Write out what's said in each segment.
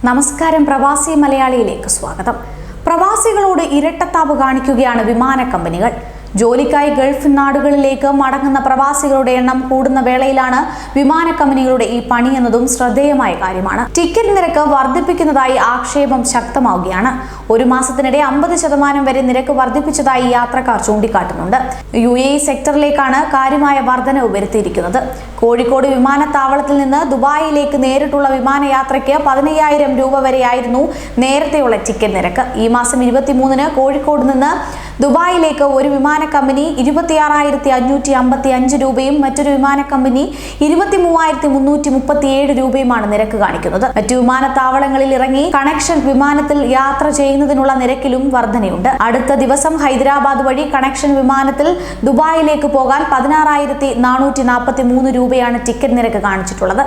നമസ്കാരം. പ്രവാസി മലയാളിയിലേക്ക് സ്വാഗതം. പ്രവാസികളോട് ഇരട്ടത്താപ്പ് കാണിക്കുകയാണ് വിമാന കമ്പനികൾ. ജോലിക്കായി ഗൾഫ് നാടുകളിലേക്ക് മടങ്ങുന്ന പ്രവാസികളുടെ എണ്ണം കൂടുന്ന വേളയിലാണ് വിമാന കമ്പനികളുടെ ഈ പണി എന്നതും ശ്രദ്ധേയമായ കാര്യമാണ്. ടിക്കറ്റ് നിരക്ക് വർദ്ധിപ്പിക്കുന്നതായി ആക്ഷേപം ശക്തമാവുകയാണ്. ഒരു മാസത്തിനിടെ 50% വരെ നിരക്ക് വർദ്ധിപ്പിച്ചതായി യാത്രക്കാർ ചൂണ്ടിക്കാട്ടുന്നുണ്ട്. UAE സെക്ടറിലേക്കാണ് കാര്യമായ വർധനവ് വരുത്തിയിരിക്കുന്നത്. കോഴിക്കോട് വിമാനത്താവളത്തിൽ നിന്ന് ദുബായിലേക്ക് നേരിട്ടുള്ള വിമാനയാത്രയ്ക്ക് 15,000 രൂപ വരെയായിരുന്നു നേരത്തെയുള്ള ടിക്കറ്റ് നിരക്ക്. ഈ മാസം 23-ന് കോഴിക്കോട് നിന്ന് ദുബായിലേക്ക് ഒരു വിമാന കമ്പനി 26,555 രൂപയും മറ്റൊരു വിമാന കമ്പനി 23,337 രൂപയുമാണ് നിരക്ക് കാണിക്കുന്നത്. മറ്റു വിമാനത്താവളങ്ങളിൽ ഇറങ്ങി കണക്ഷൻ വിമാനത്തിൽ യാത്ര ചെയ്യുന്നതിനുള്ള നിരക്കിലും വർധനയുണ്ട്. അടുത്ത ദിവസം ഹൈദരാബാദ് വഴി കണക്ഷൻ വിമാനത്തിൽ ദുബായിലേക്ക് പോകാൻ 16,443 രൂപയാണ് ടിക്കറ്റ് നിരക്ക് കാണിച്ചിട്ടുള്ളത്.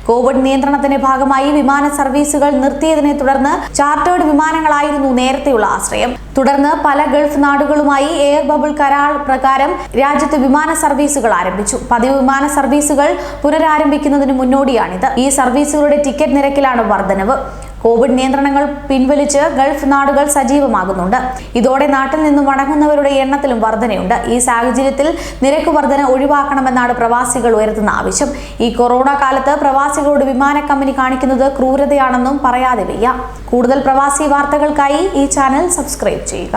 കോവിഡ് നിയന്ത്രണത്തിന്റെ ഭാഗമായി വിമാന സർവീസുകൾ നിർത്തിയതിനെ തുടർന്ന് ചാർട്ടേഡ് വിമാനങ്ങളായിരുന്നു നേരത്തെയുള്ള ആശ്രയം. തുടർന്ന് പല ഗൾഫ് നാടുകളുമായി എയർ ബബിൾ കരാർ പ്രകാരം രാജ്യത്ത് വിമാന സർവീസുകൾ ആരംഭിച്ചു. പതിവ് വിമാന സർവീസുകൾ പുനരാരംഭിക്കുന്നതിന് മുന്നോടിയാണിത്. ഈ സർവീസുകളുടെ ടിക്കറ്റ് നിരക്കിലാണ് വർധനവ്. കോവിഡ് നിയന്ത്രണങ്ങൾ പിൻവലിച്ച് ഗൾഫ് നാടുകൾ സജീവമാകുന്നുണ്ട്. ഇതോടെ നാട്ടിൽ നിന്നും മടങ്ങുന്നവരുടെ എണ്ണത്തിലും വർധനയുണ്ട്. ഈ സാഹചര്യത്തിൽ നിരക്ക് വർധന ഒഴിവാക്കണമെന്നാണ് പ്രവാസികൾ ഉയർത്തുന്ന ആവശ്യം. ഈ കൊറോണ കാലത്ത് പ്രവാസികളോട് വിമാന കമ്പനി കാണിക്കുന്നത് ക്രൂരതയാണെന്നും പറയാതെ വയ്യ. കൂടുതൽ പ്രവാസി വാർത്തകൾക്കായി ഈ ചാനൽ സബ്സ്ക്രൈബ് ചെയ്യുക.